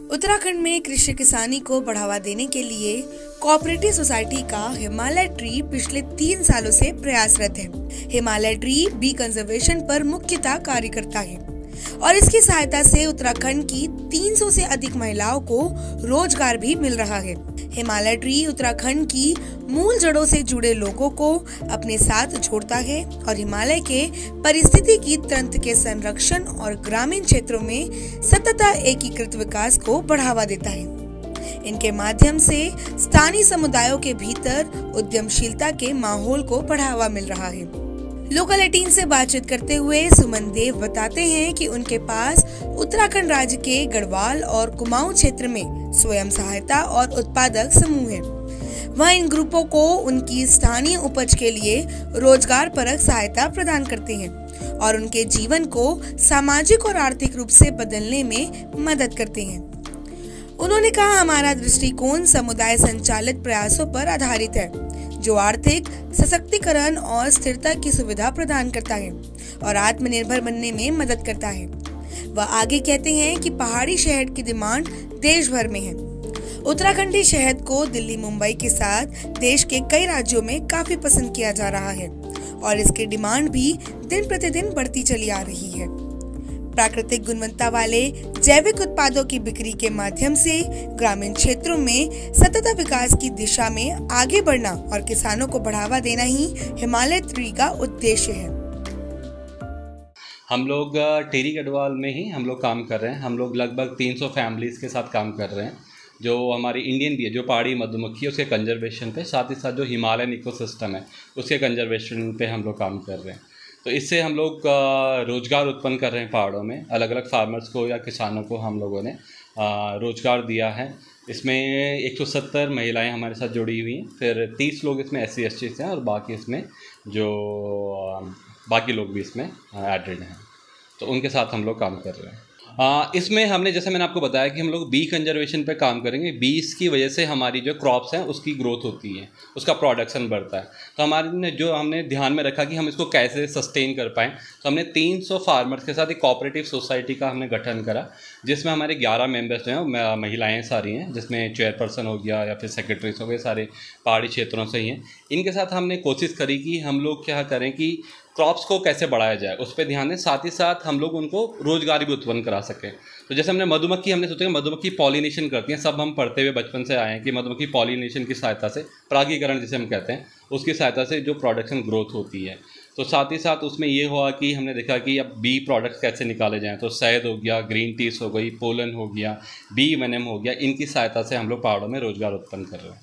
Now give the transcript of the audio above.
उत्तराखंड में कृषि किसानी को बढ़ावा देने के लिए कोऑपरेटिव सोसाइटी का हिमालय ट्री पिछले 3 सालों से प्रयासरत है। हिमालय ट्री बी कंजर्वेशन पर मुख्यतः कार्य करता है और इसकी सहायता से उत्तराखंड की 300 से अधिक महिलाओं को रोजगार भी मिल रहा है। हिमालय ट्री उत्तराखंड की मूल जड़ों से जुड़े लोगों को अपने साथ जोड़ता है और हिमालय के पारिस्थितिकी तंत्र के संरक्षण और ग्रामीण क्षेत्रों में सतत एकीकृत विकास को बढ़ावा देता है। इनके माध्यम से स्थानीय समुदायों के भीतर उद्यमशीलता के माहौल को बढ़ावा मिल रहा है। लोकल 18 से बातचीत करते हुए सुमन देव बताते हैं कि उनके पास उत्तराखंड राज्य के गढ़वाल और कुमाऊं क्षेत्र में स्वयं सहायता और उत्पादक समूह हैं। वह इन ग्रुपों को उनकी स्थानीय उपज के लिए रोजगार परक सहायता प्रदान करते हैं और उनके जीवन को सामाजिक और आर्थिक रूप से बदलने में मदद करते हैं। उन्होंने कहा, हमारा दृष्टिकोण समुदाय संचालित प्रयासों पर आधारित है जो आर्थिक सशक्तिकरण और स्थिरता की सुविधा प्रदान करता है और आत्मनिर्भर बनने में मदद करता है। वह आगे कहते हैं कि पहाड़ी शहद की डिमांड देश भर में है। उत्तराखंडी शहद को दिल्ली, मुंबई के साथ देश के कई राज्यों में काफी पसंद किया जा रहा है और इसकी डिमांड भी दिन प्रतिदिन बढ़ती चली आ रही है। प्राकृतिक गुणवत्ता वाले जैविक उत्पादों की बिक्री के माध्यम से ग्रामीण क्षेत्रों में सतत विकास की दिशा में आगे बढ़ना और किसानों को बढ़ावा देना ही हिमालय ट्री का उद्देश्य है। हम लोग टिहरी गढ़वाल में ही हम लोग काम कर रहे हैं। हम लोग लगभग 300 फैमिलीज़ के साथ काम कर रहे हैं जो हमारी इंडियन बी है, जो पहाड़ी मधुमक्खी है उसके कंजर्वेशन पे, साथ ही साथ जो हिमालयन इकोसिस्टम है उसके कंजर्वेशन पे हम लोग काम कर रहे हैं। तो इससे हम लोग रोज़गार उत्पन्न कर रहे हैं। पहाड़ों में अलग अलग फार्मर्स को या किसानों को हम लोगों ने रोज़गार दिया है। इसमें 170 महिलाएं हमारे साथ जुड़ी हुई हैं, फिर 30 लोग इसमें SC ST से हैं और बाकी इसमें जो बाकी लोग भी इसमें एडेड हैं, तो उनके साथ हम लोग काम कर रहे हैं। इसमें हमने, जैसे मैंने आपको बताया कि हम लोग बी कंजर्वेशन पे काम करेंगे। बीज की वजह से हमारी जो क्रॉप्स हैं उसकी ग्रोथ होती है, उसका प्रोडक्शन बढ़ता है। तो हमने ध्यान में रखा कि हम इसको कैसे सस्टेन कर पाएँ। तो हमने 300 फार्मर्स के साथ एक कोऑपरेटिव सोसाइटी का हमने गठन करा, जिसमें हमारे 11 मेंबर्स जो हैं महिलाएं सारी हैं, जिसमें चेयरपर्सन हो गया या फिर सेक्रेटरीज हो गए, सारे पहाड़ी क्षेत्रों से ही हैं। इनके साथ हमने कोशिश करी कि हम लोग क्या करें कि क्रॉप्स को कैसे बढ़ाया जाए, उस पर ध्यान दें, साथ ही साथ हम लोग उनको रोजगार भी उत्पन्न करा सकें। तो जैसे हमने हमने सोचा कि मधुमक्खी पॉलिनेशन करती हैं। सब हम पढ़ते हुए बचपन से आए हैं कि मधुमक्खी पॉलिनेशन की सहायता से, परागीकरण जिसे हम कहते हैं, उसकी सहायता से जो प्रोडक्शन ग्रोथ होती है। तो साथ ही साथ उसमें ये हुआ कि हमने देखा कि अब बी प्रोडक्ट्स कैसे निकाले जाएँ। तो शहद हो गया, ग्रीन टीज हो गई, पोलन हो गया, बी वेनम हो गया, इनकी सहायता से हम लोग पहाड़ों में रोजगार उत्पन्न कर रहे हैं।